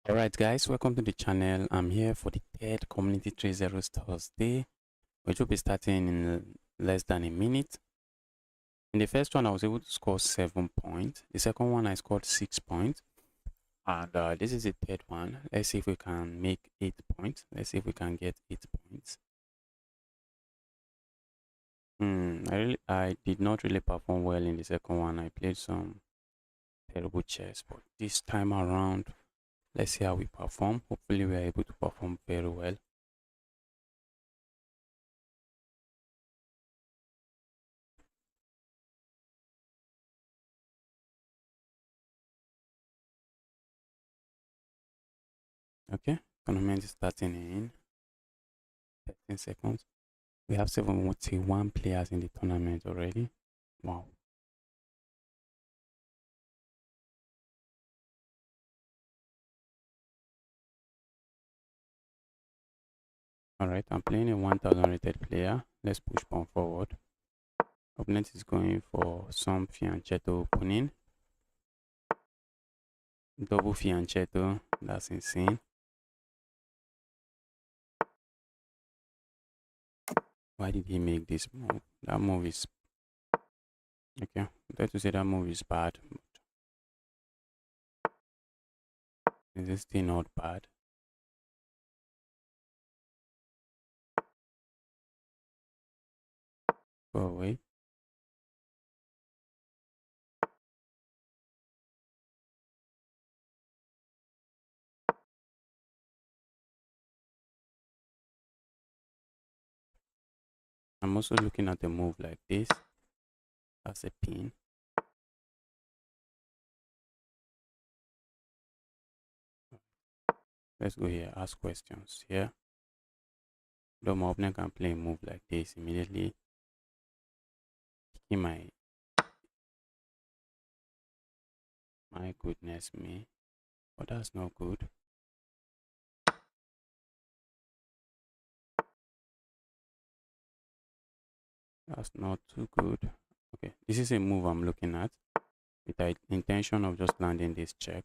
Alright guys, welcome to the channel. I'm here for the third Community 3.0 Thursday, which will be starting in less than a minute. In the first one, I was able to score 7 points. The second one, I scored 6 points. And this is the third one. Let's see if we can make 8 points. Let's see if we can get 8 points. I did not really perform well in the second one. I played some terrible chess, but this time around, let's see how we perform. Hopefully, we are able to perform very well. Okay, tournament is starting in 13 seconds. We have 71 players in the tournament already. Wow. Alright, I'm playing a 1000 rated player. Let's push pawn forward. Opponent is going for some fianchetto opening. Double fianchetto. That's insane. Why did he make this move? That move is... Okay, I try to say that move is bad. Is this still not bad? Go away. I'm also looking at a move like this. That's a pin. Let's go here, ask questions here. Though my opponent can play a move like this immediately. My goodness me. But that's not good. That's not too good. Okay, this is a move I'm looking at with the intention of just landing this check.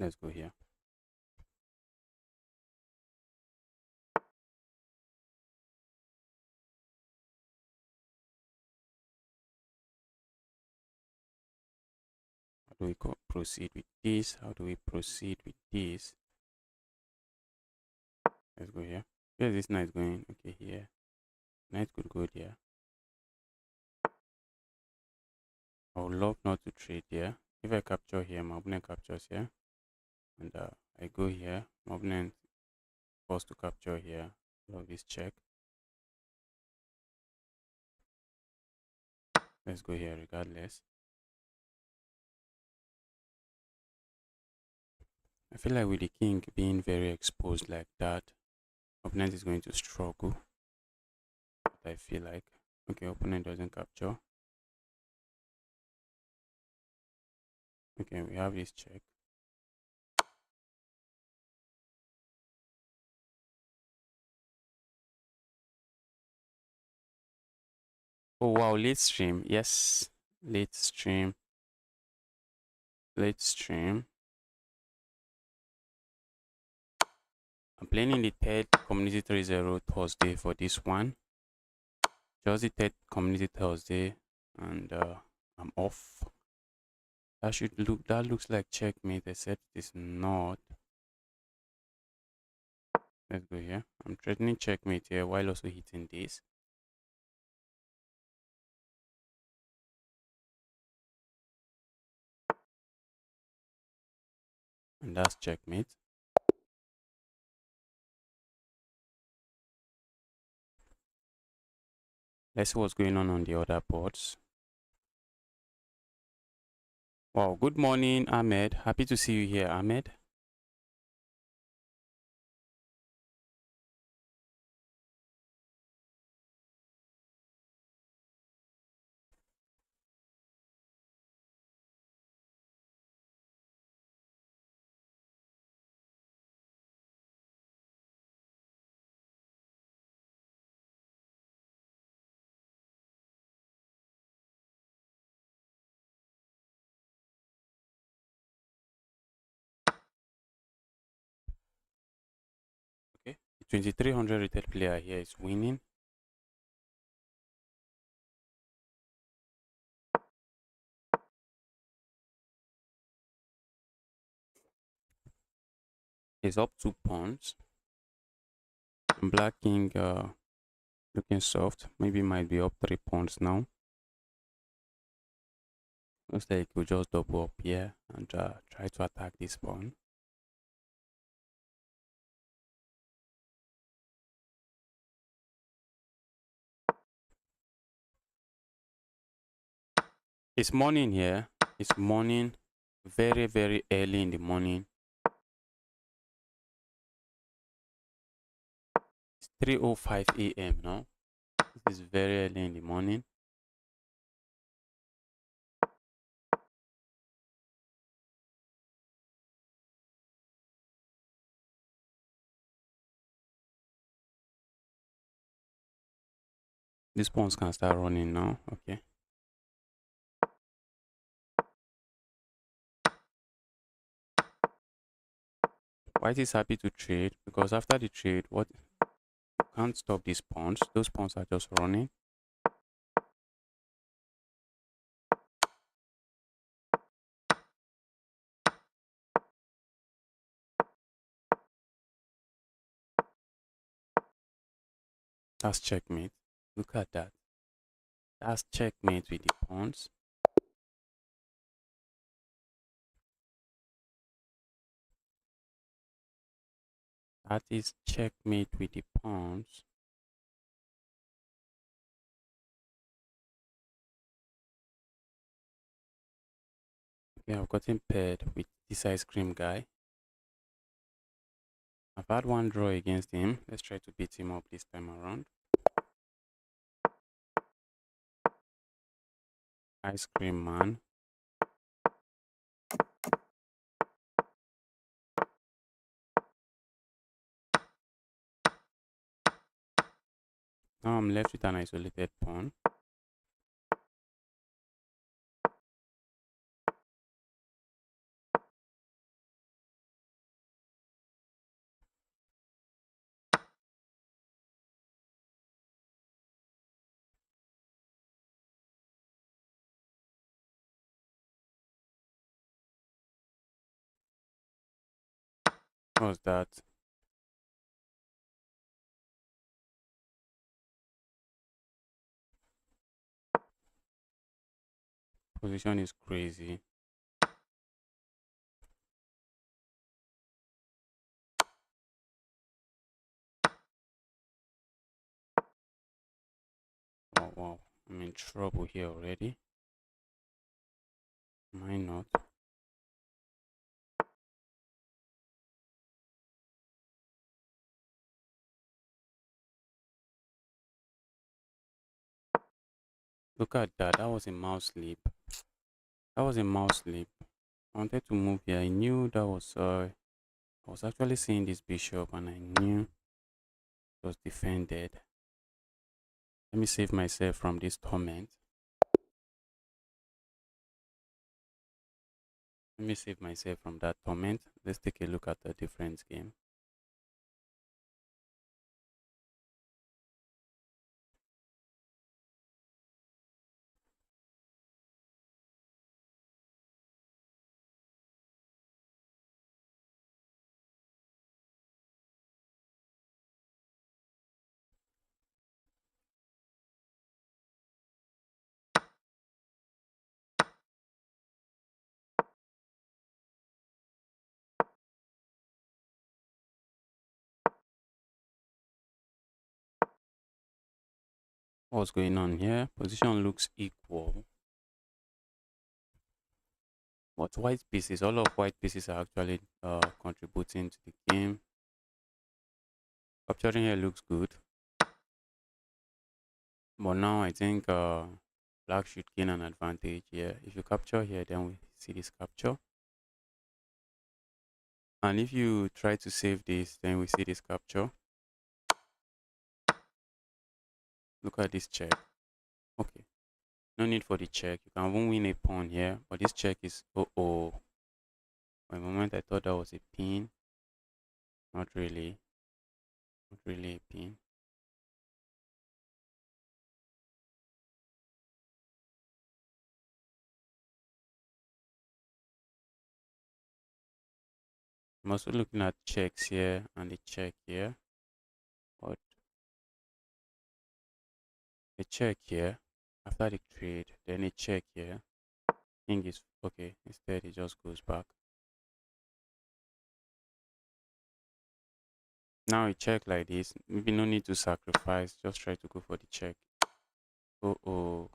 Let's go here. How do we proceed with this? How do we proceed with this? Let's go here. Where's this knight going? Okay, here. Knight could go there. I would love not to trade here. If I capture here, my opponent captures here. And I go here. My opponent forced to capture here. Love this check. Let's go here regardless. I feel like with the king being very exposed like that, opponent is going to struggle. But I feel like, okay, opponent doesn't capture. Okay, we have this check. Oh wow, late stream. Yes, late stream. Late stream. I'm playing in the third Community 3.0 Thursday for this one. Just the third Community Thursday, and I'm off. That looks like checkmate, except it's not. Let's go here. I'm threatening checkmate here while also hitting this. And that's checkmate. Let's see what's going on the other boards. Wow, good morning, Ahmed. Happy to see you here, Ahmed. 2300 rated player here is winning. He's up 2 pawns. Black king looking soft. Maybe might be up 3 pawns now. Looks like we'll just double up here and try to attack this pawn. It's morning here. It's morning. Very, very early in the morning. It's 3:05 a.m. now. This is very early in the morning. These pawns can start running now. Okay. White is happy to trade because after the trade, what you can't stop these pawns. Those pawns are just running. That's checkmate. Look at that. That's checkmate with the pawns. That is checkmate with the pawns. Okay, I've gotten paired with this ice cream guy. I've had one draw against him. Let's try to beat him up this time around. Ice cream man. Now I'm left with an isolated pawn. What was that? Position is crazy. Oh wow, I'm in trouble here already. Am I not? Look at that. That was a mouse sleep. That was a mouse sleep. I wanted to move here. I knew that was I was actually seeing this bishop and I knew it was defended. Let me save myself from this torment. Let me save myself from that torment. Let's take a look at the difference game. What's going on here? Position looks equal. But white pieces, all of white pieces are actually contributing to the game. Capturing here looks good. But now I think black should gain an advantage here. If you capture here, then we see this capture. And if you try to save this, then we see this capture. Look at this check. Okay. No need for the check. You can even win a pawn here. But this check is oh. For a moment I thought that was a pin. Not really. Not really a pin. I'm also looking at checks here and the check here. But a check here after the trade, then a check here. King is okay. Instead, it just goes back. Now a check like this, maybe no need to sacrifice. Just try to go for the check. Oh,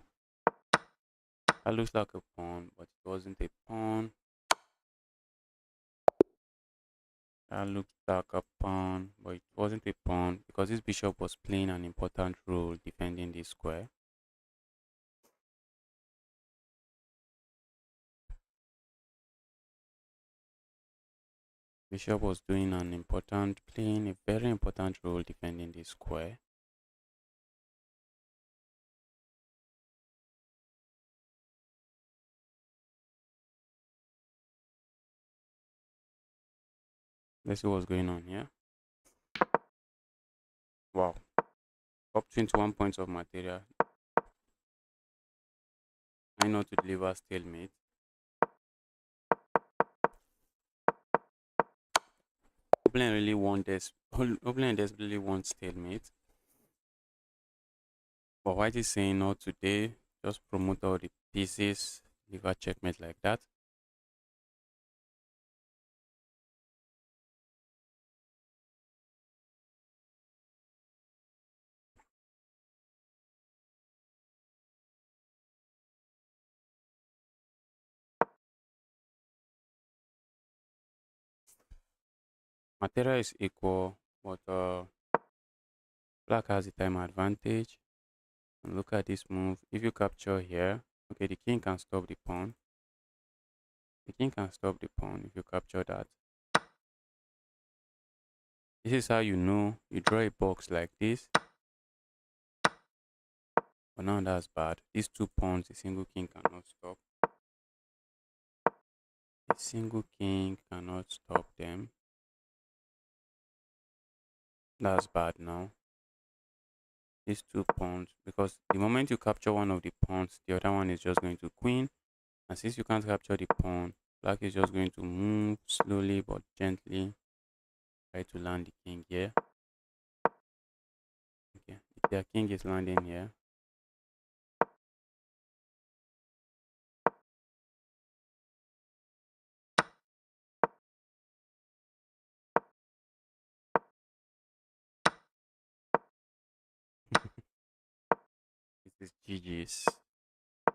that looks like a pawn, but it wasn't a pawn. That looked like a pawn, but it wasn't a pawn because this bishop was playing an important role defending this square. Bishop was playing a very important role defending this square. Let's see what's going on here. Wow, up 21 points of material. I know to deliver stalemate. Opponent really want this. Opponent desperately wants stalemate. But white is saying no today. Just promote all the pieces. Deliver checkmate like that. Material is equal, but black has the time advantage. And look at this move. If you capture here, okay, the king can stop the pawn. The king can stop the pawn if you capture that. This is how you know you draw a box like this. But now that's bad. These two pawns, the single king cannot stop. The single king cannot stop them. That's bad now. These two pawns, because the moment you capture one of the pawns, the other one is just going to queen. And since you can't capture the pawn, black is just going to move slowly but gently. Try to land the king here. Okay, their king is landing here. This is GG's. I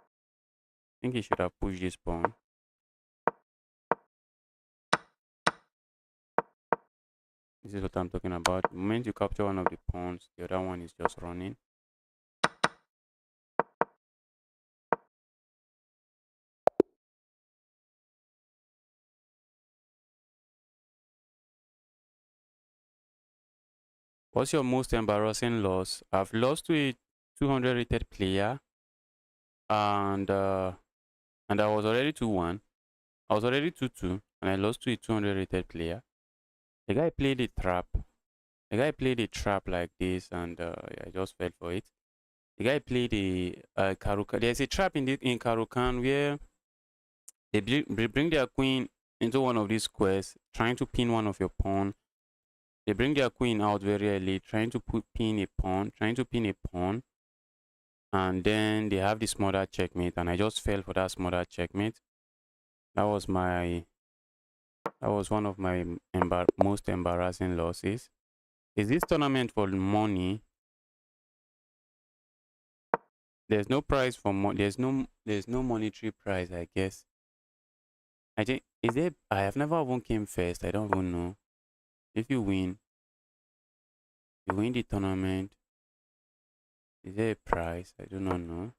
think he should have pushed this pawn. This is what I'm talking about. The moment you capture one of the pawns, the other one is just running. What's your most embarrassing loss? I've lost to a 200 rated player, and I was already 2-1. I was already 2-2, and I lost to a 200 rated player. The guy played a trap. The guy played a trap like this, and I just fell for it. The guy played a Karukan. There's a trap in Karukan where they bring their queen into one of these squares, trying to pin one of your pawn. They bring their queen out very early, trying to pin a pawn, and then they have this smaller checkmate, and I just fell for that smaller checkmate. That was one of my most embarrassing losses. Is this tournament for money? There's no prize for there's no monetary prize, I guess. I think is it I have never even came first. I don't even know. If you win the tournament. Is there a prize? I do not know.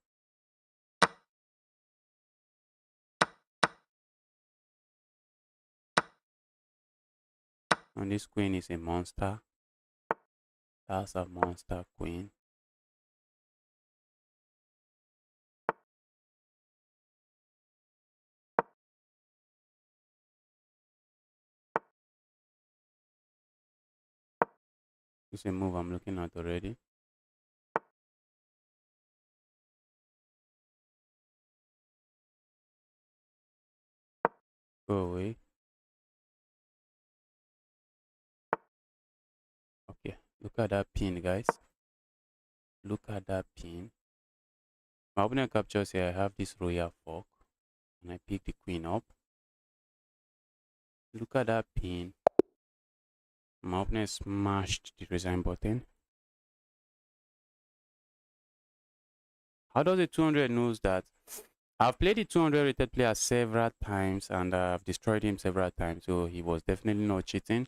And this queen is a monster. That's a monster queen. It's a move I'm looking at already. Go away. Okay, look at that pin, guys. Look at that pin. My opponent captures here. I have this royal fork, and I pick the queen up. Look at that pin. My opponent smashed the resign button. How does the 200 knows that? I've played the 200 rated player several times, and I've destroyed him several times, so he was definitely not cheating.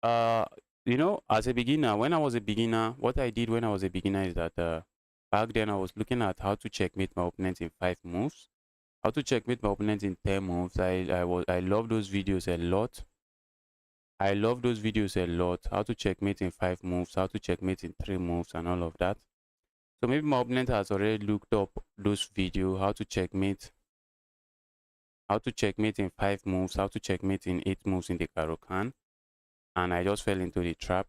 Uh, you know, as a beginner, when I was a beginner, what I did when I was a beginner is that back then I was looking at how to checkmate my opponent in 5 moves, how to checkmate my opponent in 10 moves. I love those videos a lot. I love those videos a lot. How to checkmate in 5 moves, how to checkmate in 3 moves, and all of that. So maybe my opponent has already looked up those videos, how to checkmate in 5 moves, how to checkmate in 8 moves in the Karokan, and I just fell into the trap.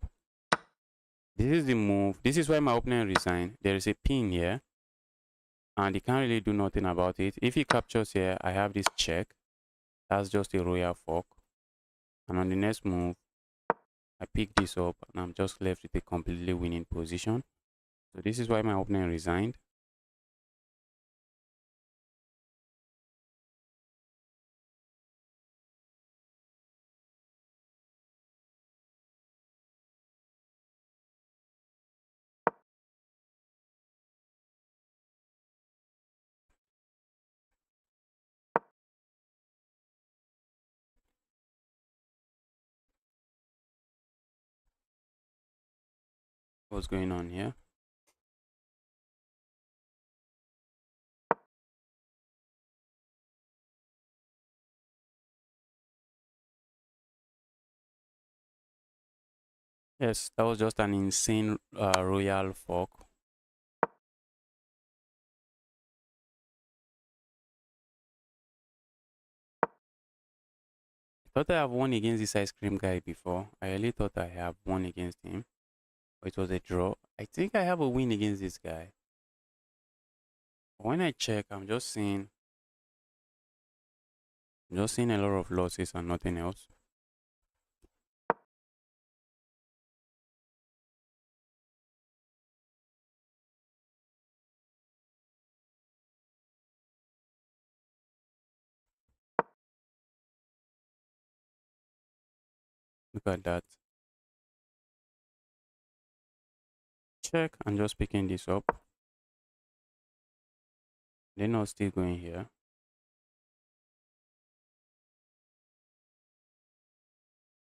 This is the move. This is why my opponent resigned. There is a pin here, and he can't really do nothing about it. If he captures here, I have this check. That's just a royal fork. And on the next move, I pick this up, and I'm just left with a completely winning position. So this is why my opponent resigned. What's going on here? Yes, that was just an insane royal fork. I thought I have won against this ice cream guy before. I really thought I have won against him. But it was a draw. I think I have a win against this guy. But when I check, I'm just seeing a lot of losses and nothing else. Look at that. Check. I'm just picking this up. They're not still going here.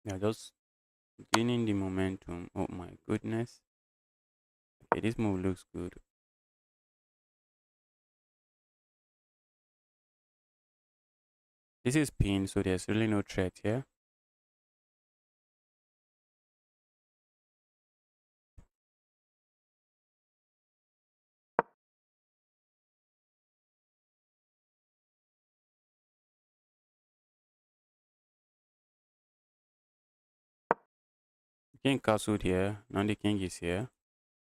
They're just gaining the momentum. Oh my goodness. Okay, this move looks good. This is pin, so there's really no threat here. King castled here. Now the king is here.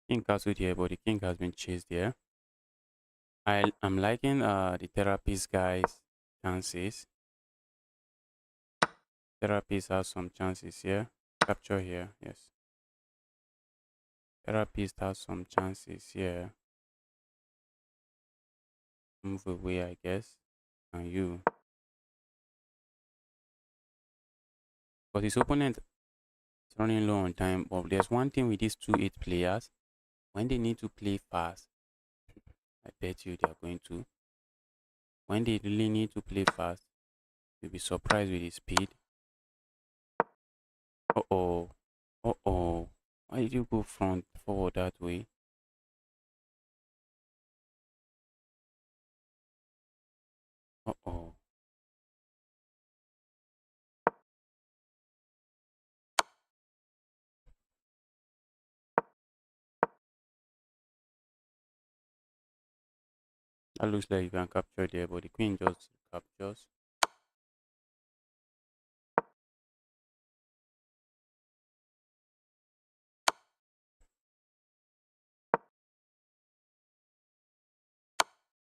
King castled here, but the king has been chased here. I'm liking the therapist guy's chances. Therapist has some chances here. Capture here, yes. Therapist has some chances here. Move away, I guess. And you. But his opponent is running low on time. But there's one thing with these 2-8 players. When they need to play fast, I bet you they are going to. When they really need to play fast, you'll be surprised with his speed. Uh-oh. Uh-oh. Why did you go forward that way? Uh-oh. That looks like you can capture there, but the queen just captures.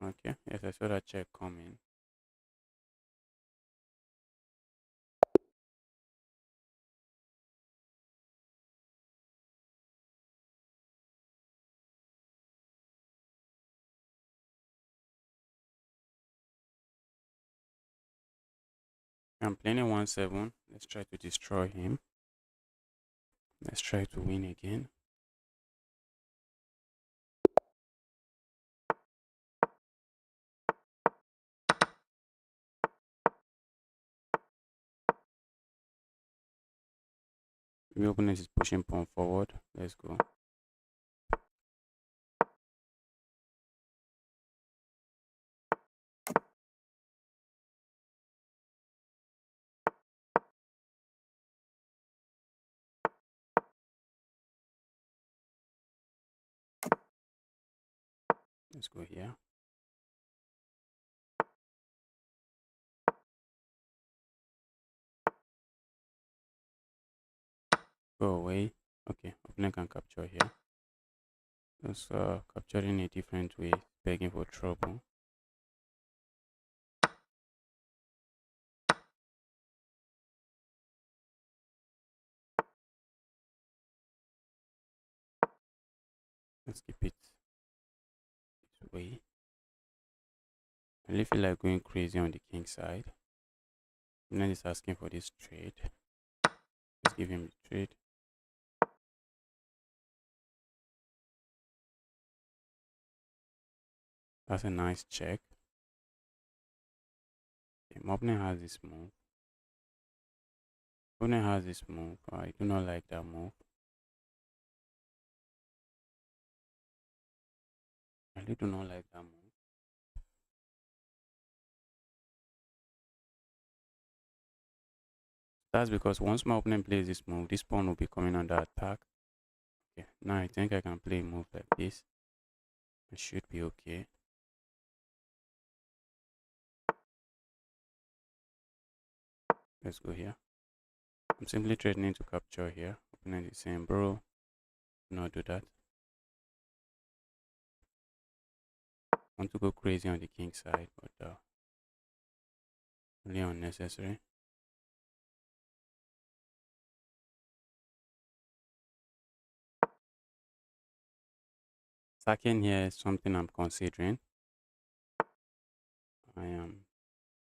Okay, yes, I saw that check coming. I'm playing a 1-7. Let's try to destroy him. Let's try to win again. The opponent is pushing pawn forward. Let's go. Let's go here. Go away. Okay, opponent can capture here. Just capturing a different way, begging for trouble. Let's keep it this way. I really feel like going crazy on the king side. Opponent is asking for this trade. Let's give him the trade. That's a nice check. Okay, my opponent has this move. Opponent has this move. I do not like that move. I really do not like that move. That's because once my opponent plays this move, this pawn will be coming under attack. Okay, now I think I can play a move like this. It should be okay. Let's go here. I'm simply threatening to capture here. Opponent is saying, bro, do not do that. I want to go crazy on the king side, but really unnecessary. Sacking here is something I'm considering. I am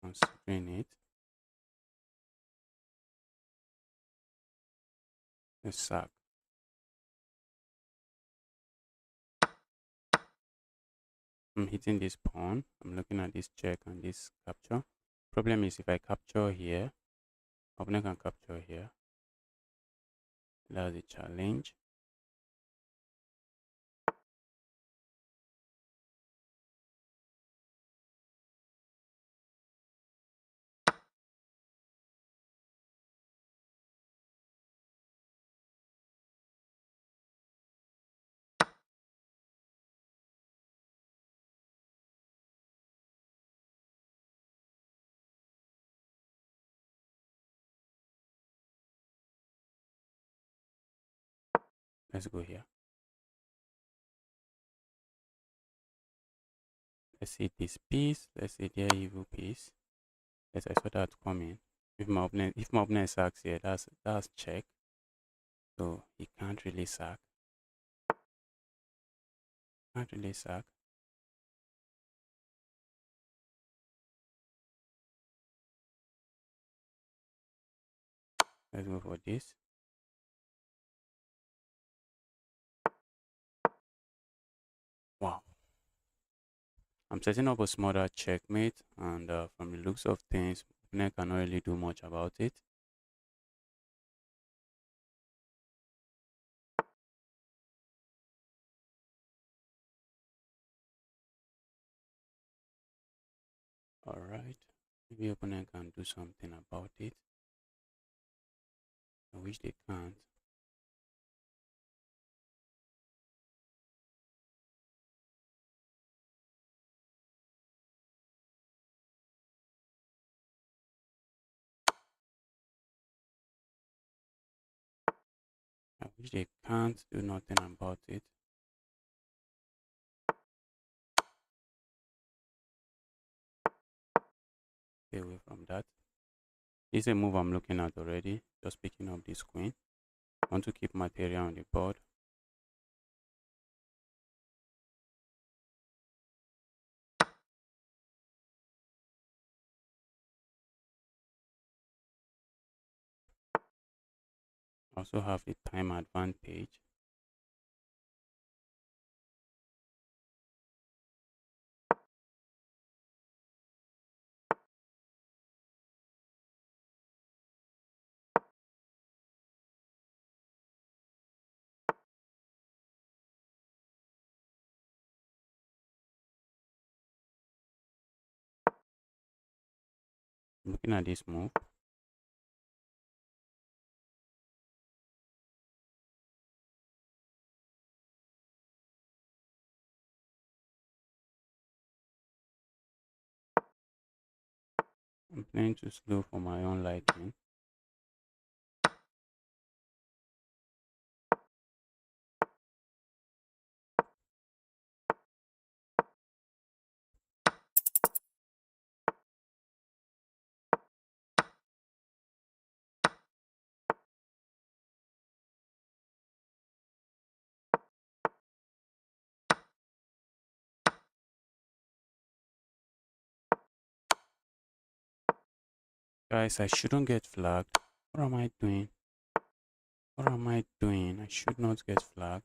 considering it. Let's sack. I'm hitting this pawn. I'm looking at this check and this capture. Problem is if I capture here, opponent can capture here. That's a challenge. Let's go here. Let's see this piece. Let's see their evil piece. Yes, I saw that coming. If my opponent sacks here, that's check. So he can't really sack. Can't really sack. Let's go for this. Wow. I'm setting up a smaller checkmate, and from the looks of things, opponent cannot really do much about it. Alright. Maybe opponent can do something about it. I wish they can't. I wish they can't do nothing about it. stay away from that. This is a move I'm looking at already. Just picking up this queen. I want to keep material on the board. I also have a time advantage. Looking at this move. I'm playing too slow for my own liking. Guys, I shouldn't get flagged. What am I doing? What am I doing? I should not get flagged.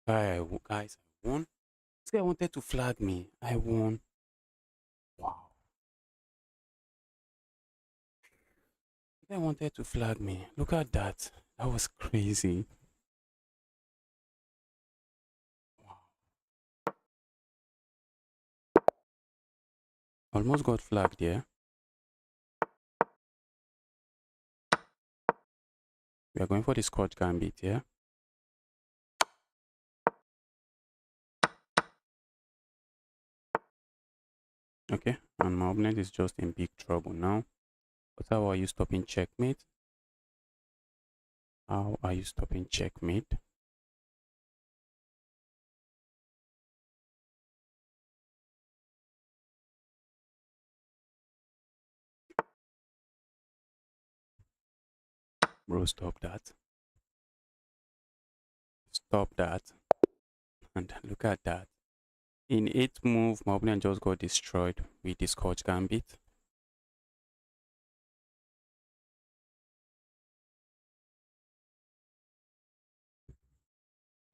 Guys, I won. This guy wanted to flag me. I won. Wow. This guy wanted to flag me. Look at that. That was crazy. Wow. Almost got flagged there. We are going for the Scotch Gambit here. Yeah? Okay, and my opponent is just in big trouble now. But how are you stopping checkmate? How are you stopping checkmate? Bro, stop that. Stop that. And look at that. In 8th move, my opponent just got destroyed with the Scotch Gambit.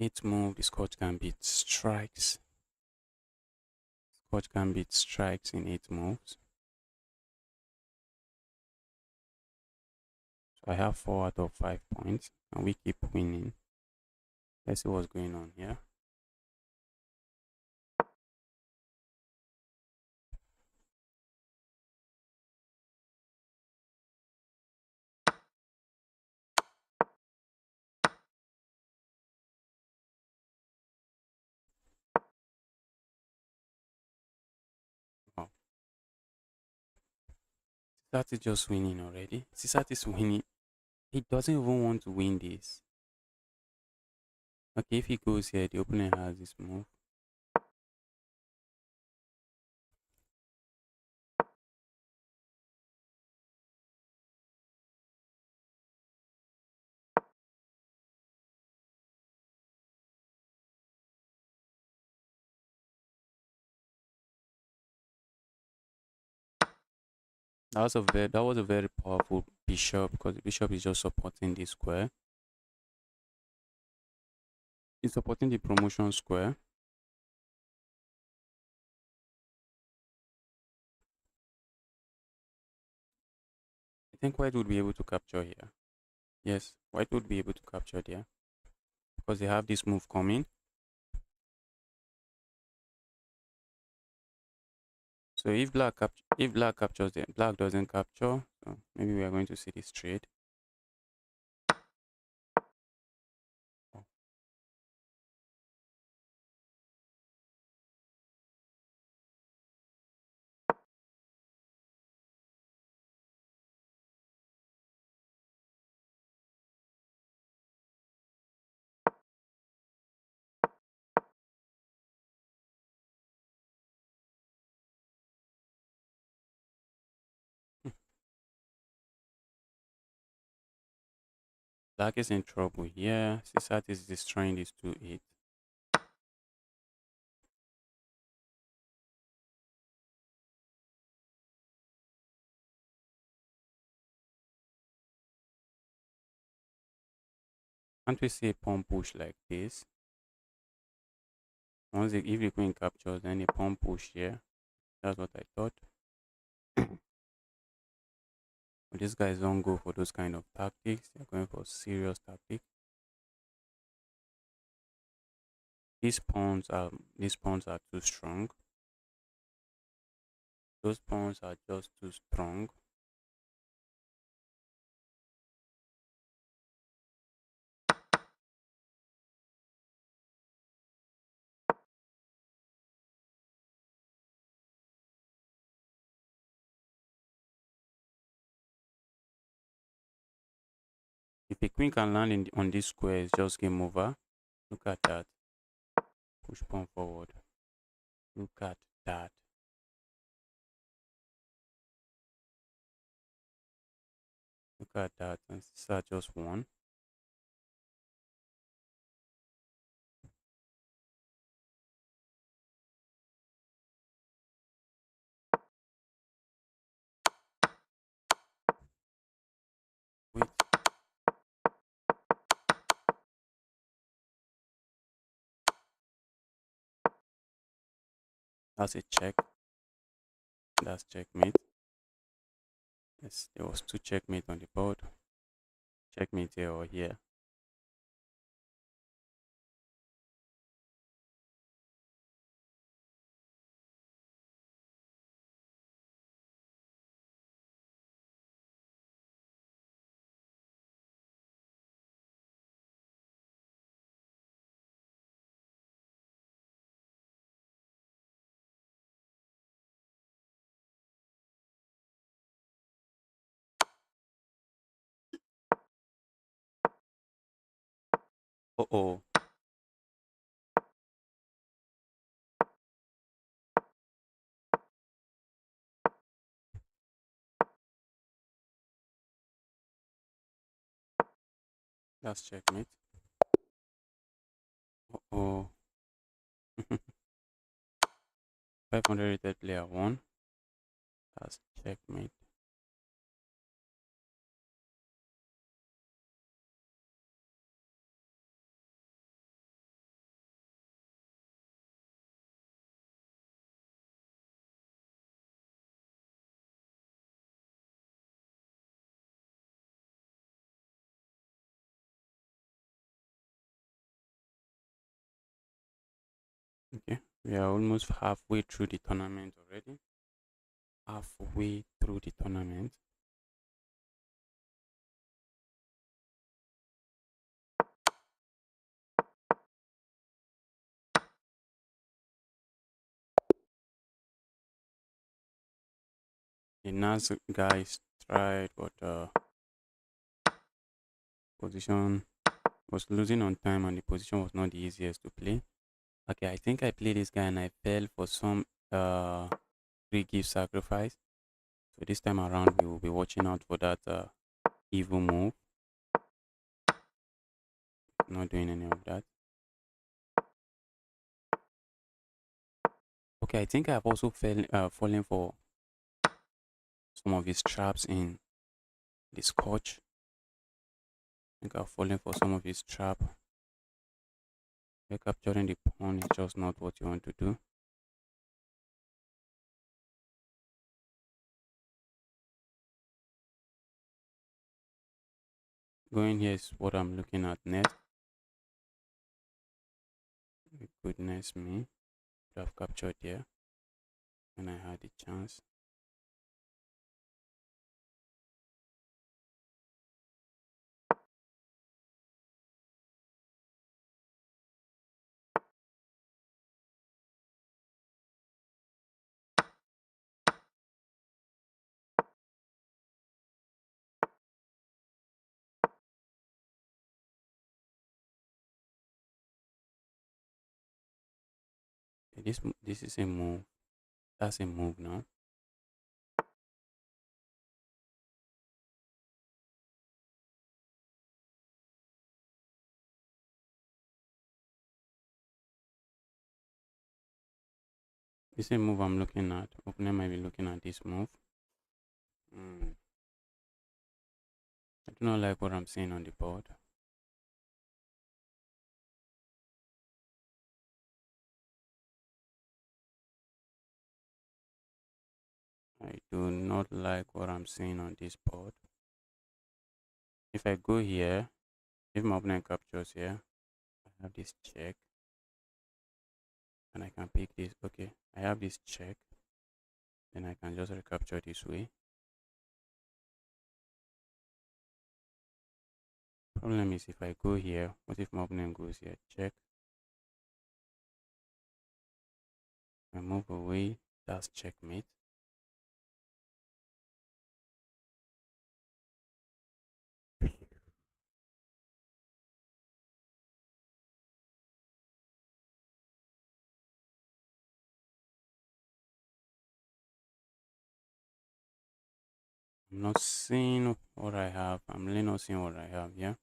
8th move, the Scotch Gambit strikes. Scotch Gambit strikes in 8 moves. So I have 4 out of 5 points, and we keep winning. Let's see what's going on here. Wow. That is just winning already. Sisat is winning. He doesn't even want to win this. Okay, if he goes here, the opponent has this move. That was a very powerful bishop, because the bishop is just supporting the square. It's supporting the promotion square. I think white would be able to capture here. Yes, white would be able to capture there, because they have this move coming. So if black captures it, black doesn't capture. So maybe we are going to see this trade. Oh. Black is in trouble here. Sisat is destroying this 2-8. Can't we see a pawn push like this? If the queen captures, then a pawn push here. That's what I thought. But these guys don't go for those kind of tactics. They're going for serious tactics. These pawns are too strong. Those pawns are just too strong. If a queen can land on this square, it's just game over. Look at that. Push pawn forward. Look at that. Look at that. And Sisa just won. Wait. That's a check. That's checkmate. Yes, there was 2 checkmate on the board. Checkmate here or here. Uh-oh. That's checkmate. Uh-oh. 500 rated player 1. That's checkmate. Okay. We are almost halfway through the tournament already. Halfway through the tournament. The Nas guys tried, but position was losing on time and the position was not the easiest to play. Okay, I think I played this guy and I fell for some free gift sacrifice. So this time around we will be watching out for that evil move. Not doing any of that. Okay, I think I've also fallen for some of his traps in the scotch. I think I've fallen for some of his trap. Capturing the pawn is just not what you want to do. Going here is what I'm looking at next. Goodness me. Could have captured here when I had the chance. This is a move. That's a move now. The same move I'm looking at. Opponent might be looking at this move. Mm. I do not like what I'm seeing on the board. I do not like what I'm seeing on this board. If I go here, if my opponent captures here, I have this check. And I can pick this. Okay, I have this check. Then I can just recapture this way. Problem is if I go here, what if my opponent goes here? Check. I move away, that's checkmate. I'm not seeing what I have. I'm really not seeing what I have, yeah.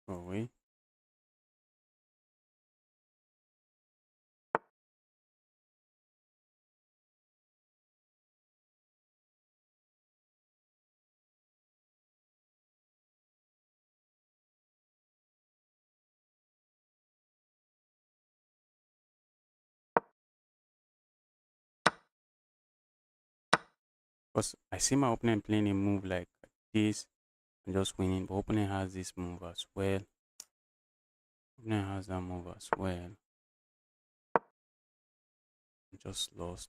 Go away. Because I see my opponent playing a move like this and just winning, but opponent has this move as well. Opponent has that move as well. I'm just lost.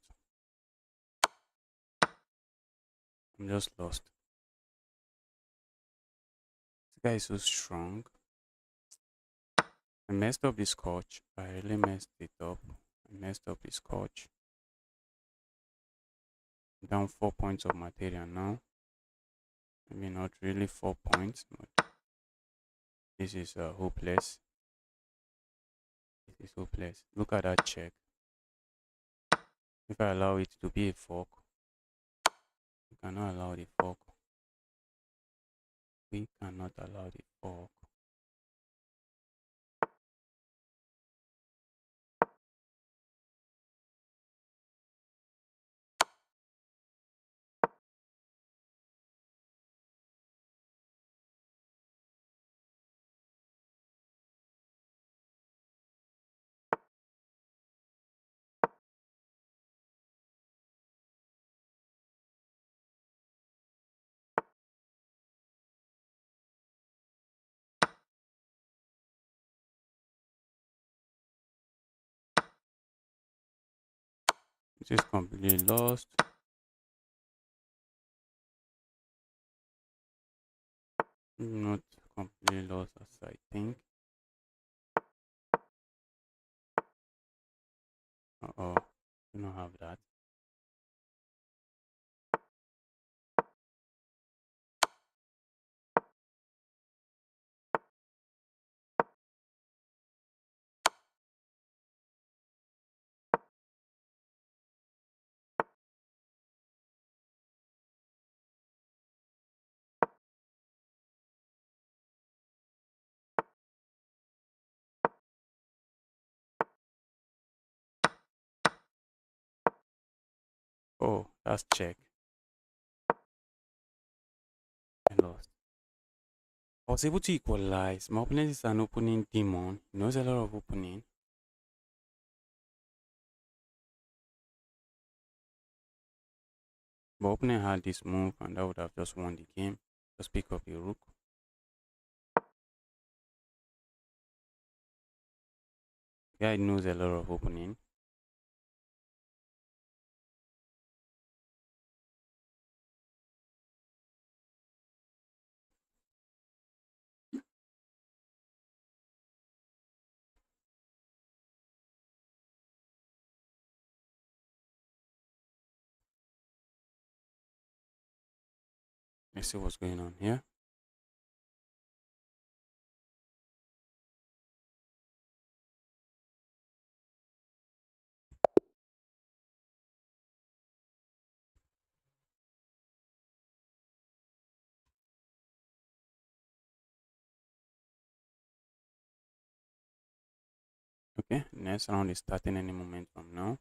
I'm just lost. This guy is so strong. I messed up the scotch. I really messed it up. I messed up the scotch. Down 4 points of material now. Maybe not really 4 points, but this is hopeless. This is hopeless. Look at that check. If I allow it to be a fork, we cannot allow the fork. We cannot allow the fork. It is completely lost. Not completely lost as I think. Uh-oh. Do not have that. Oh, that's check. I lost. I was able to equalize. My opponent is an opening demon. He knows a lot of opening. But opponent had this move and that would have just won the game. Just pick up a rook. Guy knows a lot of opening. Let's see what's going on here. Okay, next round is starting any moment from now.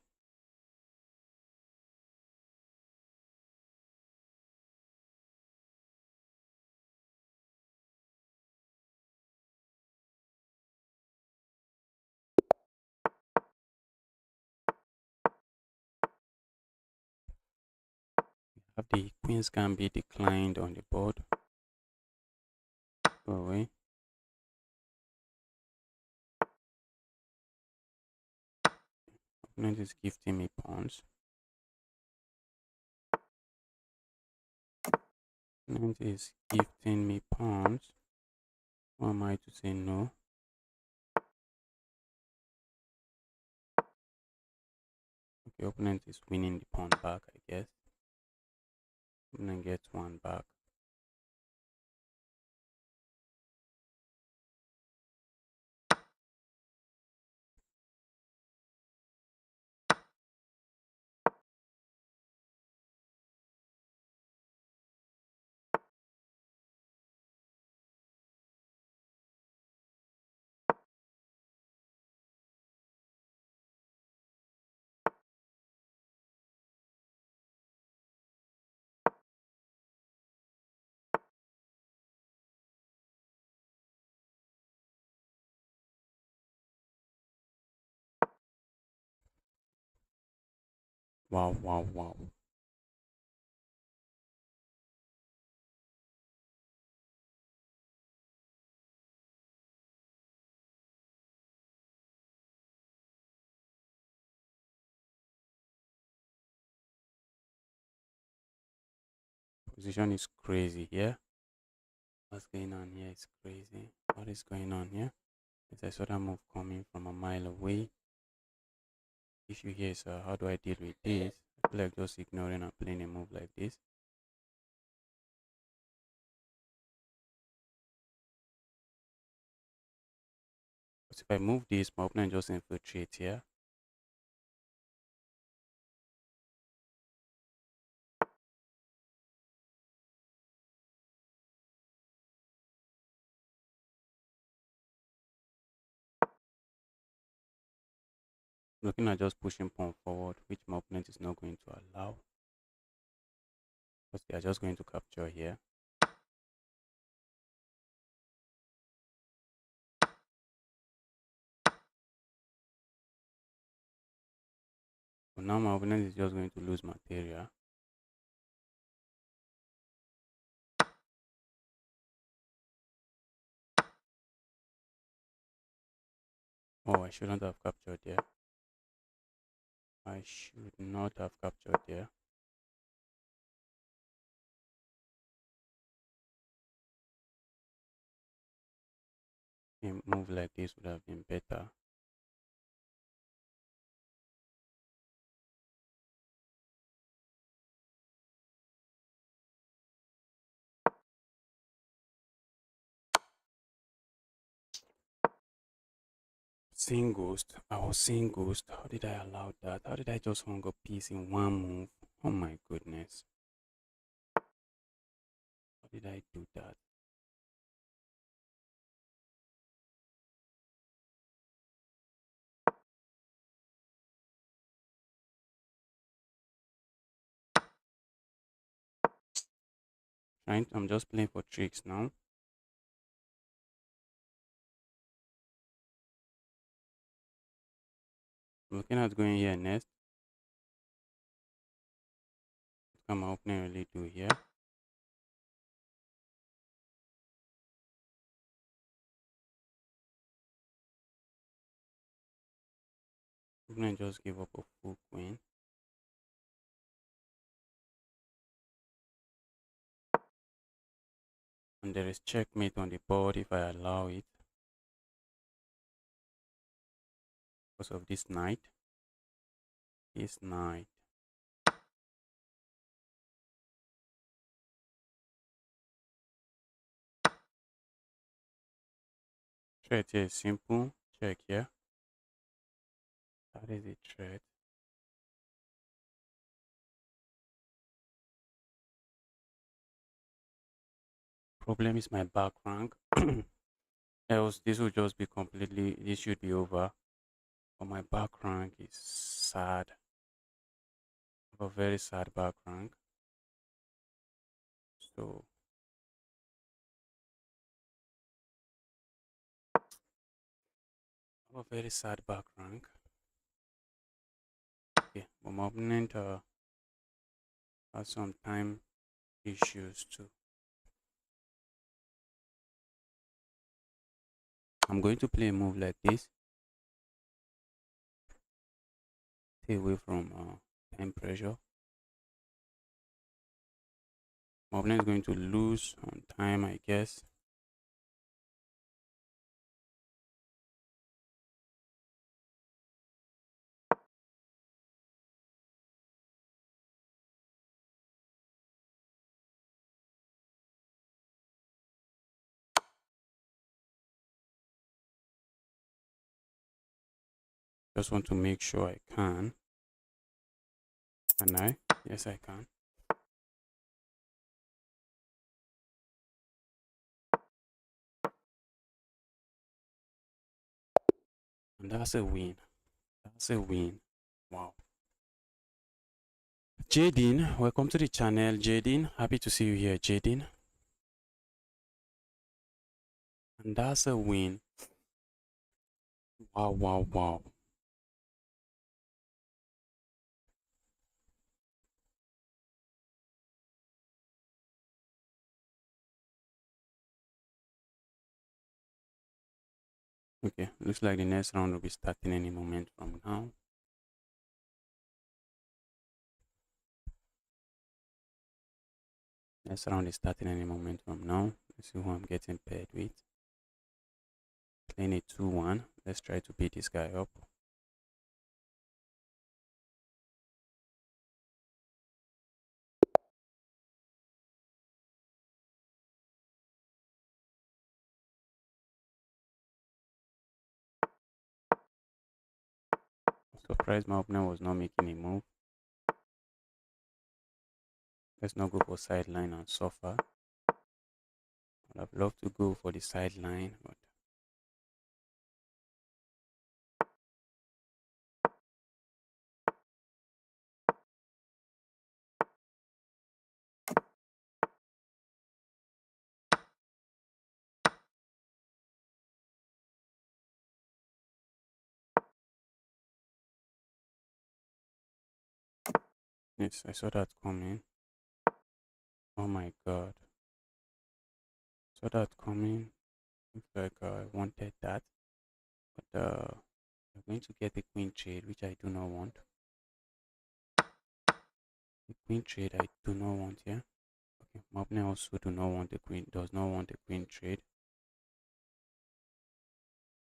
Have the queens can be declined on the board. Go away. Opponent is gifting me pawns. Opponent is gifting me pawns. Who am I to say no? Okay, opponent is winning the pawn back, I guess. Opponent gets one back. Wow, wow, wow. Position is crazy here. What's going on here is crazy. What is going on here? As I saw that move coming from a mile away. Issue here is how do I deal with this? I feel like just ignoring and playing a move like this. But if I move this, my opponent just infiltrates here. Looking at just pushing pawn forward, which my opponent is not going to allow. Because they are just going to capture here. So now my opponent is just going to lose material. Oh, I shouldn't have captured there. I should not have captured there. A move like this would have been better. Seeing ghost. I was seeing ghost. How did I allow that? How did I just hung a piece in one move? Oh my goodness. How did I do that? I'm just playing for tricks now. I'm looking at going here next. What can my opponent really do here? Opponent just give up a full queen. And there is checkmate on the board if I allow it. Because of this knight. This knight. Threat here is simple. Check here. That is a threat. Problem is my back rank. Else this will just be completely, this should be over. But my back rank is sad. I have a very sad back rank. So I have a very sad back rank. Okay, but my opponent has some time issues too. I'm going to play a move like this. Stay away from time pressure. My opponent is going to lose on time, I guess. Just want to make sure I can. Can I? Yes, I can. And that's a win. That's a win. Wow. Jaden, welcome to the channel. Jaden, happy to see you here, Jaden. And that's a win. Wow, wow, wow. Okay, looks like the next round will be starting any moment from now. Next round is starting any moment from now. Let's see who I'm getting paired with. Playing a 2-1. Let's try to beat this guy up. Surprised my opponent was not making a move. Let's not go for sideline and suffer. I'd have loved to go for the sideline, but yes, I saw that coming. Oh my god. Saw that coming. Looks like I wanted that. But we're going to get a queen trade, which I do not want. The queen trade I do not want here. Okay, my opponent also do not want the queen, does not want the queen trade.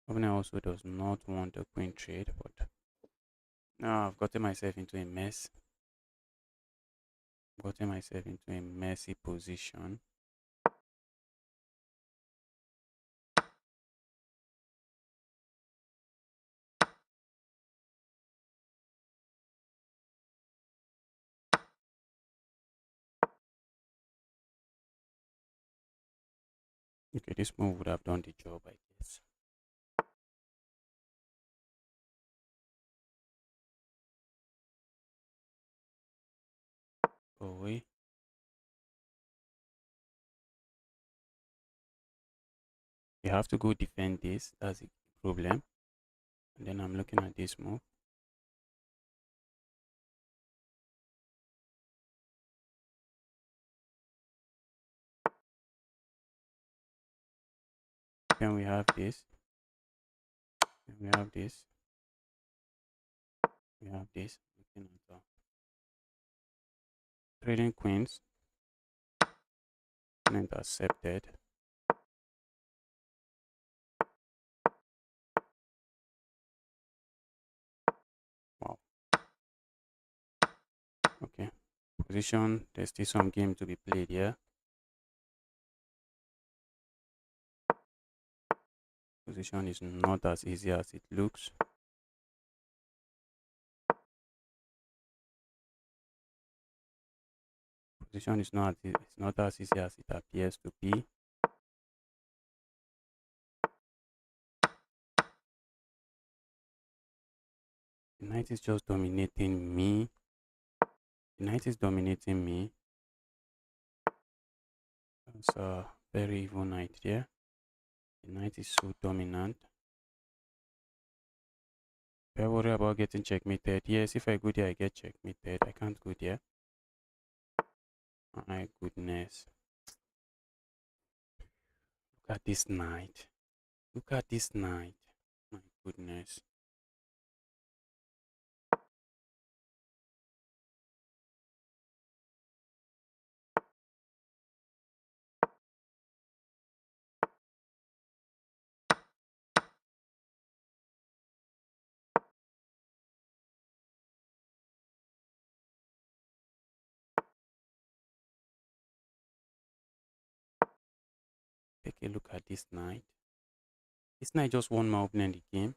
My opponent also does not want the queen trade, but now I've gotten myself into a mess. Gotten myself into a messy position. Okay, this move would have done the job, I guess. Go away. You have to go defend this. That's the problem. And then I'm looking at this move. Then we have this. Then we have this. We have this. Looking at trading queens. And intercepted. Wow. Okay. Position. There's still some game to be played here. Position is not as easy as it looks. Position is not it's not as easy as it appears to be. The knight is just dominating me. The knight is dominating me. That's a very evil knight here. The knight is so dominant. Do I worry about getting checkmated? Yes, if I go there, I get checkmated. I can't go there. My goodness. Look at this knight. Look at this knight. My goodness. Take a look at this knight. This knight just won my opening the game.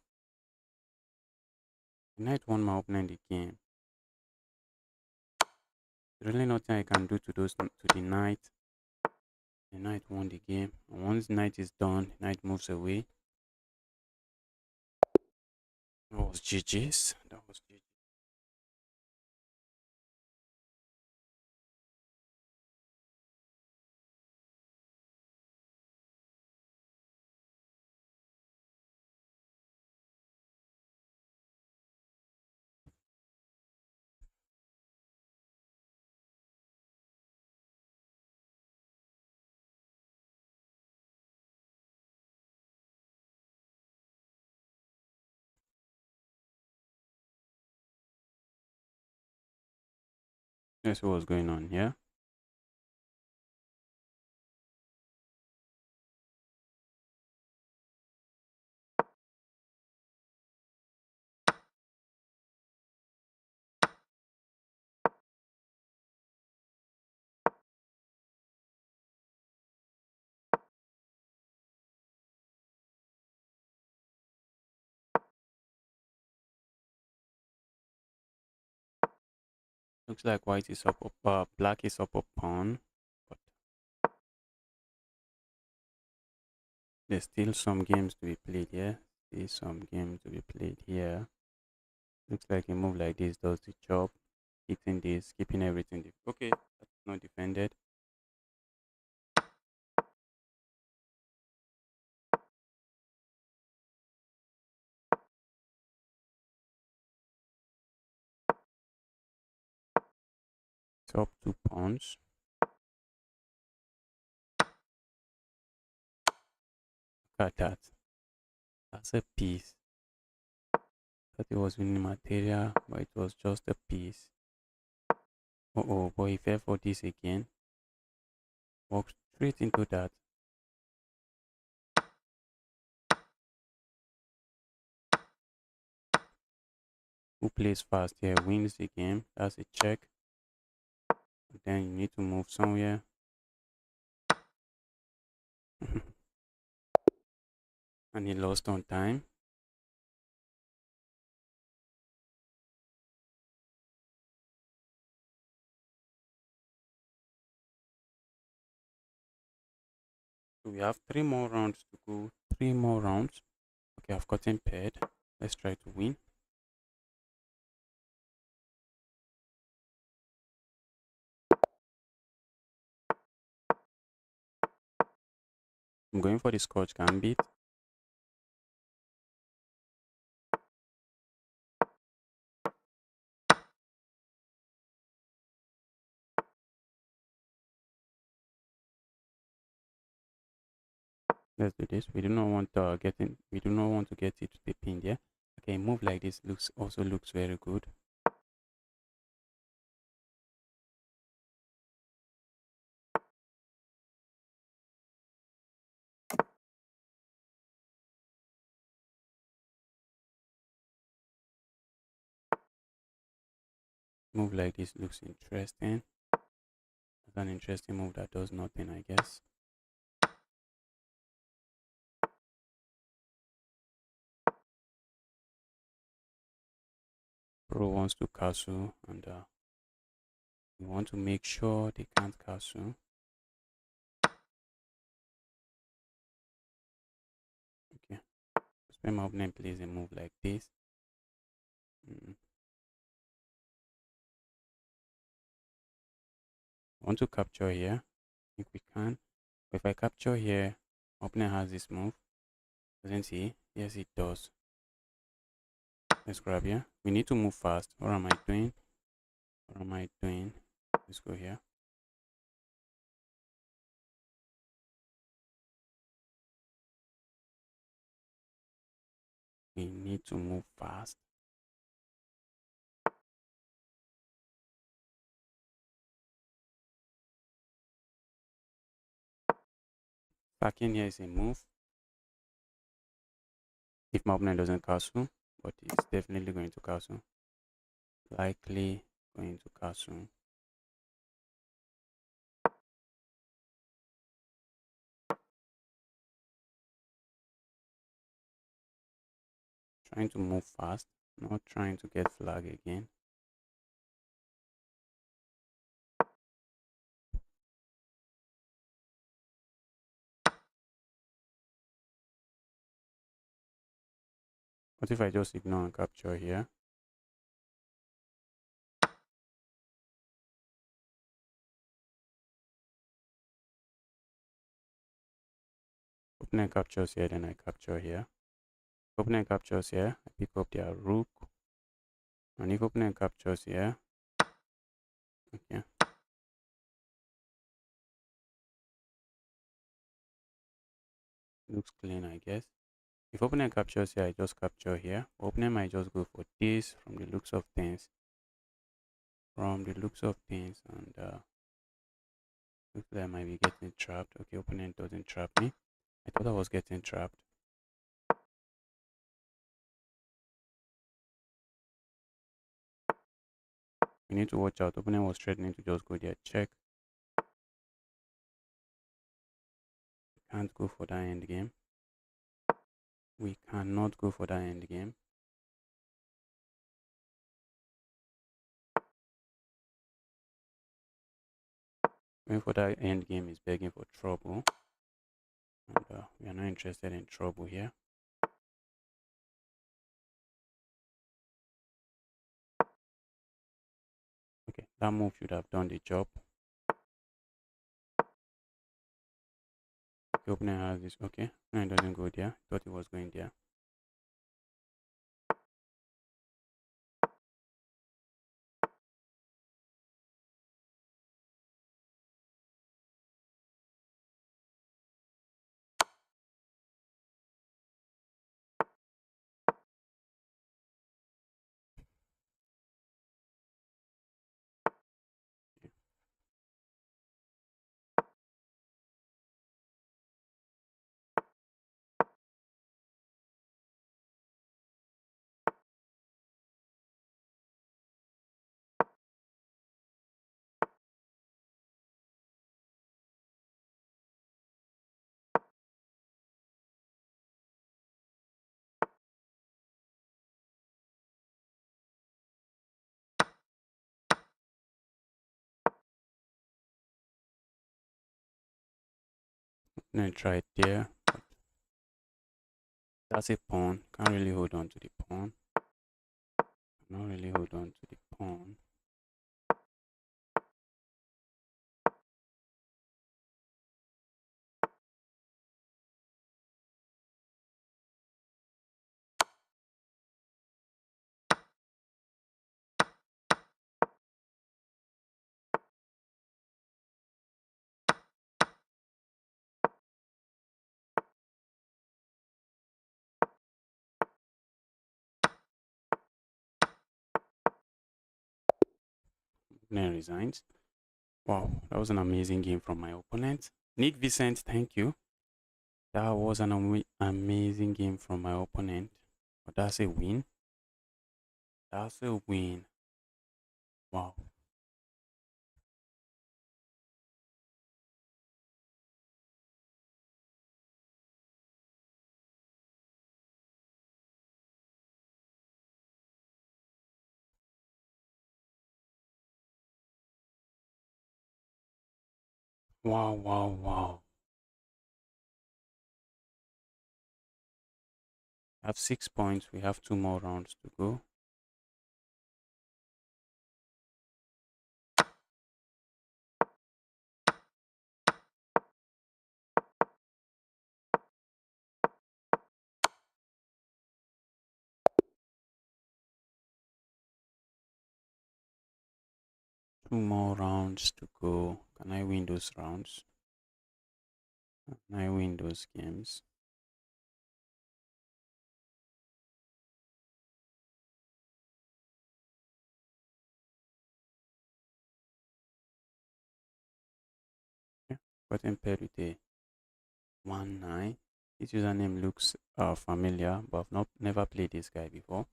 The knight won my opening the game. There's really nothing I can do to the knight. The knight won the game. And once the knight is done, the knight moves away. That was GG's. That was GG. That's what was going on here. Looks like white is black is up a pawn, but there's still some games to be played here. There's some games to be played here. Looks like a move like this does the job. Hitting this, keeping everything. Okay, that's not defended. Top 2 pawns. Look at that. That's a piece. Thought it was winning material, but it was just a piece. Oh, but he fell for this again. Walked straight into that. Who plays fast here wins the game. That's a check. But then you need to move somewhere. And he lost on time. So we have 3 more rounds to go. 3 more rounds. Okay, I've gotten paired. Let's try to win. I'm going for the Scotch Gambit. Let's do this. We do not want we do not want to get it to the pin there. Okay, move like this looks very good. Move like this looks interesting. That's an interesting move that does nothing, I guess. Pro wants to castle, and we want to make sure they can't castle. Okay, when my opponent plays a move like this, Mm. I want to capture here. I think we can. But if I capture here, opponent has this move. Doesn't he? Yes, it does. Let's grab here. We need to move fast. What am I doing? What am I doing? Let's go here. We need to move fast. Backing here is a move. If my opponent doesn't castle, but it's definitely going to castle. Likely going to castle. Trying to move fast, not trying to get flag again. What if I just ignore and capture here? Opponent captures here, then I capture here. Opponent captures here, I pick up their rook. And if opponent captures here, okay. Looks clean, I guess. If opponent captures here, I just capture here. Opponent might just go for this from the looks of things. From the looks of things, and looks like I might be getting trapped. Okay, opponent doesn't trap me. I thought I was getting trapped. We need to watch out. Opponent was threatening to just go there. Check. Can't go for that end game. We cannot go for that end game. Going for that end game is begging for trouble. And we are not interested in trouble here. Okay, that move should have done the job. The opponent has this. Okay, and it doesn't go there. Thought it was going there. Then try it there. That's a pawn. Can't really hold on to the pawn. Cannot really hold on to the pawn. Then resigns. Wow, that was an amazing game from my opponent. Nick Vicent, thank you. That was an amazing game from my opponent. But that's a win. That's a win. Wow. Wow, wow, wow. I have 6 points. We have 2 more rounds to go. Two more rounds to go. Can I win those rounds? Can I win those games? Yeah. Gotten paired with a 1-9. This username looks familiar, but I've never played this guy before.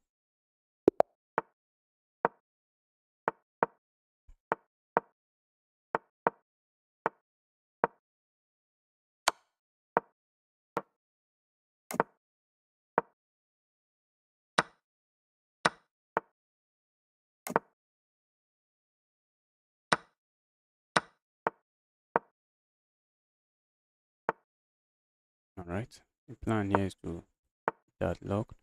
Alright. The plan here is to that locked.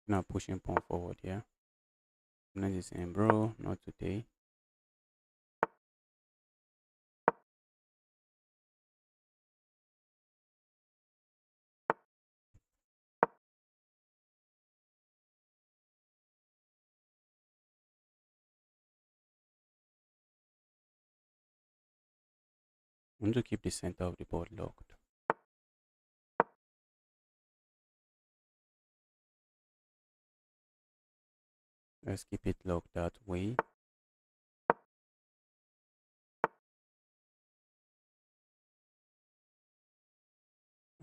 Now pushing pawn forward here. Not the same, bro. Not today. I want to keep the center of the board locked. Let's keep it locked that way.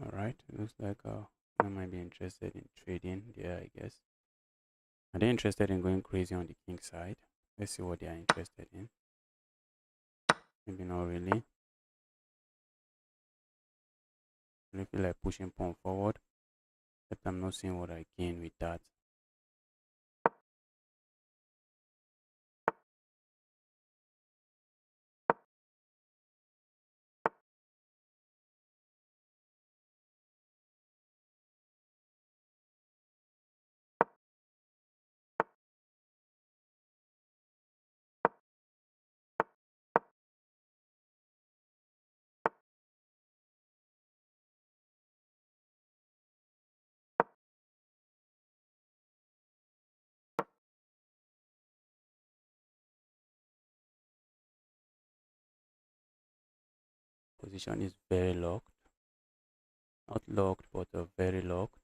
Alright, looks like I might be interested in trading there, I guess. Are they interested in going crazy on the king side? Let's see what they are interested in. Maybe not really. I feel like pushing pawn forward, but I'm not seeing what I gain with that. Position is very locked. Not locked, but very locked.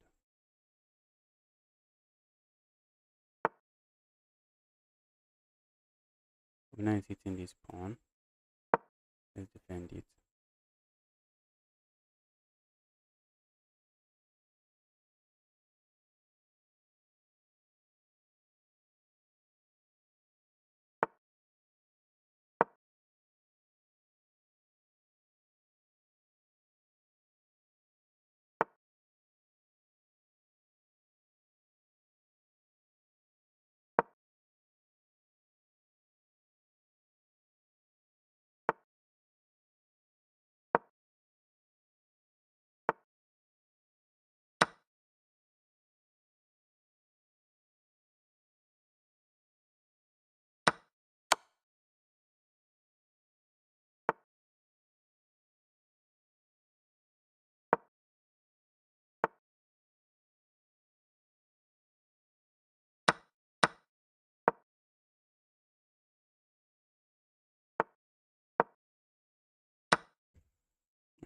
Winner is hitting this pawn. Let's defend it.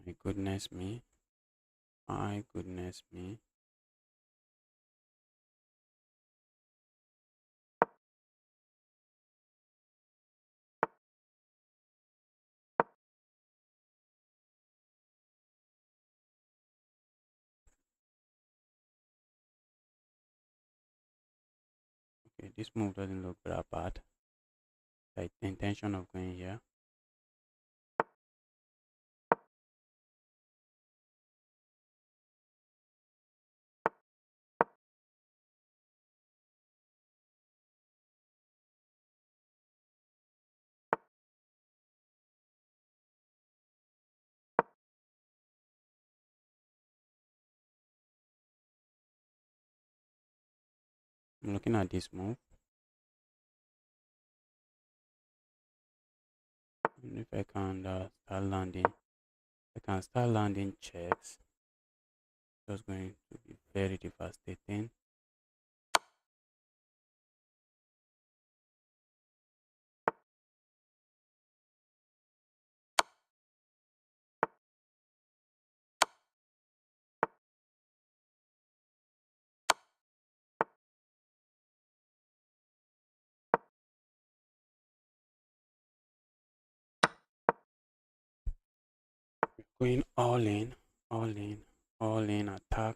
My goodness me. My goodness me. Okay, this move doesn't look that bad. The intention of going here. I'm looking at this move. And if I can start landing checks. That's going to be very devastating. Going all in, all in, all in attack.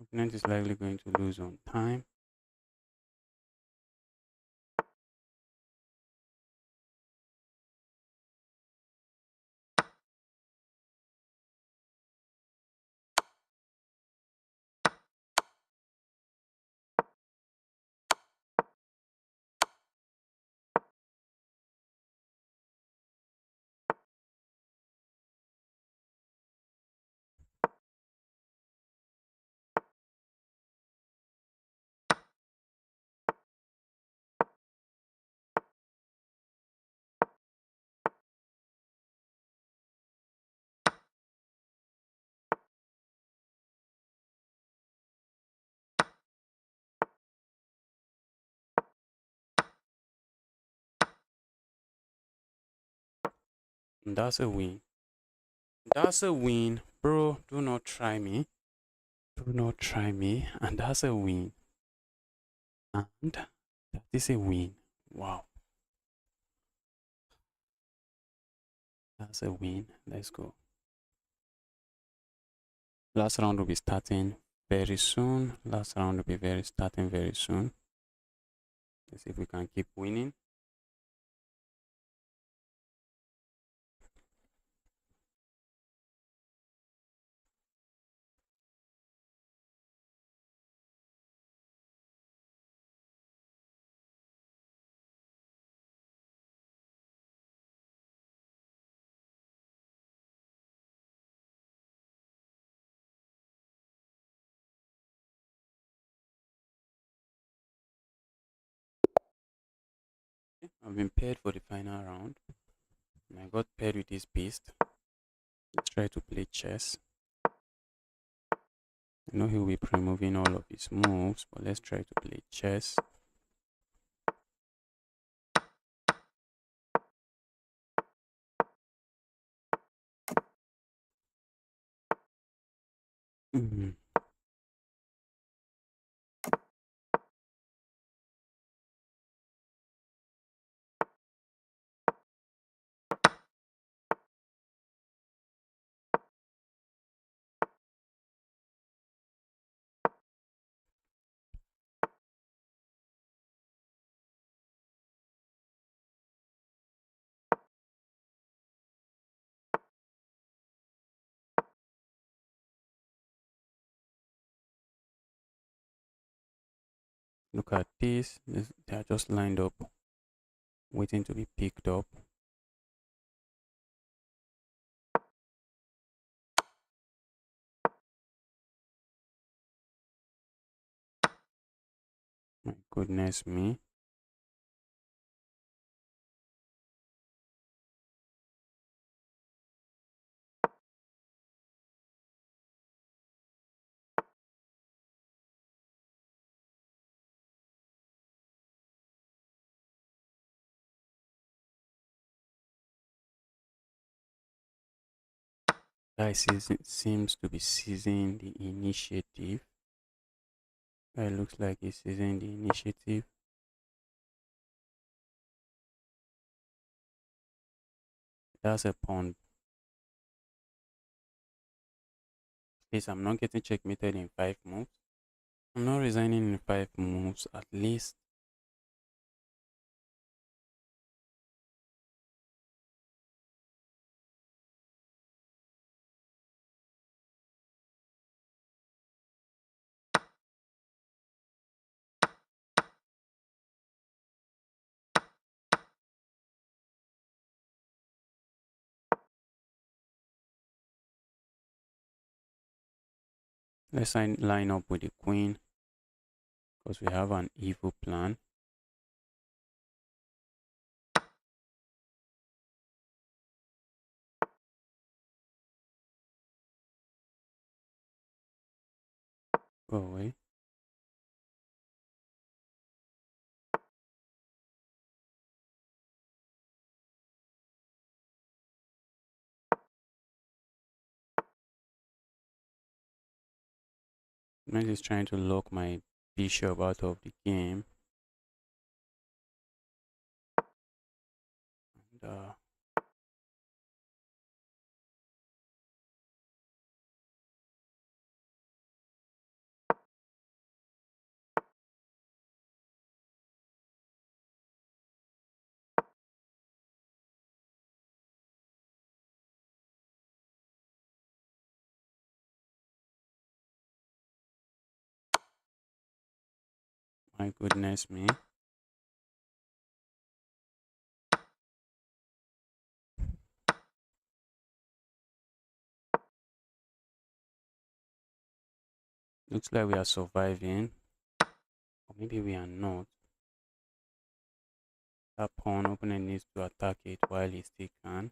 Opponent is likely going to lose on time. And that's a win. That's a win. Bro, do not try me. Do not try me. And that's a win. And that is a win. Wow. That's a win. Let's go. Last round will be starting very soon. Last round will be starting very soon. Let's see if we can keep winning. I've been paired for the final round. And I got paired with this beast. Let's try to play chess. I know he will be removing all of his moves, but let's try to play chess. Look at this. They are just lined up, waiting to be picked up. My goodness me. Guys, seems to be seizing the initiative. It looks like he's seizing the initiative. That's a pawn. Please, I'm not getting checkmated in 5 moves. I'm not resigning in 5 moves, at least. Let's line up with the queen, because we have an evil plan. Go away. Knight is trying to lock my bishop out of the game. My goodness me. Looks like we are surviving. Or maybe we are not. That pawn opponent needs to attack it while he still can.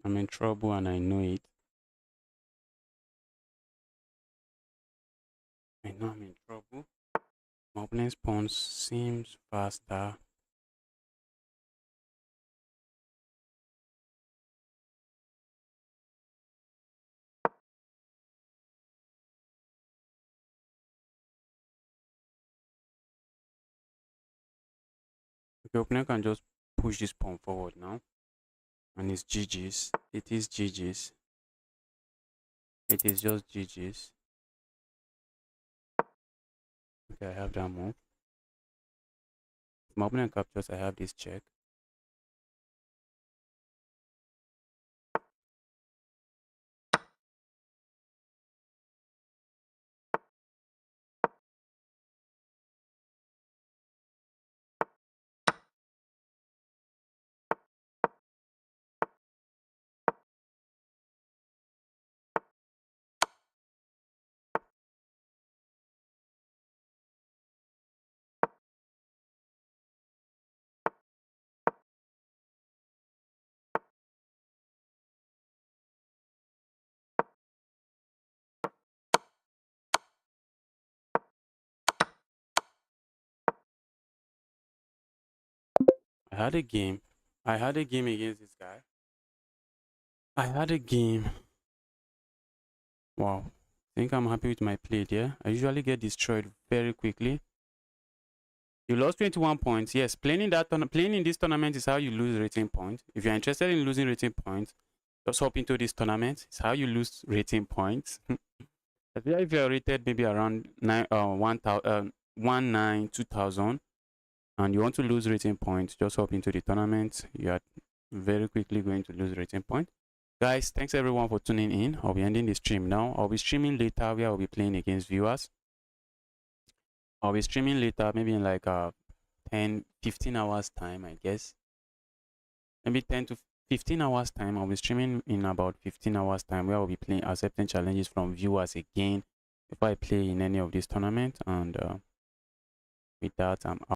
I'm in trouble and I know it. I know I'm in trouble. My opponent's pawn seems faster. The opponent can just push this pawn forward now. And it's GG's. It is GG's. It is just GG's. Okay, I have that move. If my opponent captures, I have this check. I had a game. I had a game against this guy. I had a game. Wow. I think I'm happy with my play there. I usually get destroyed very quickly. You lost 21 points. Yes, playing in this tournament is how you lose rating points. If you're interested in losing rating points, just hop into this tournament. It's how you lose rating points. If you're rated maybe around 2,000, and you want to lose rating points, just hop into the tournament. You are very quickly going to lose rating points. Guys, thanks everyone for tuning in. I'll be ending the stream now. I'll be streaming later where I'll be playing against viewers. I'll be streaming later, maybe in like 10, 15 hours time, I guess. Maybe 10 to 15 hours time. I'll be streaming in about 15 hours time where I'll be playing, accepting challenges from viewers again before I play in any of these tournaments. And with that, I'm out.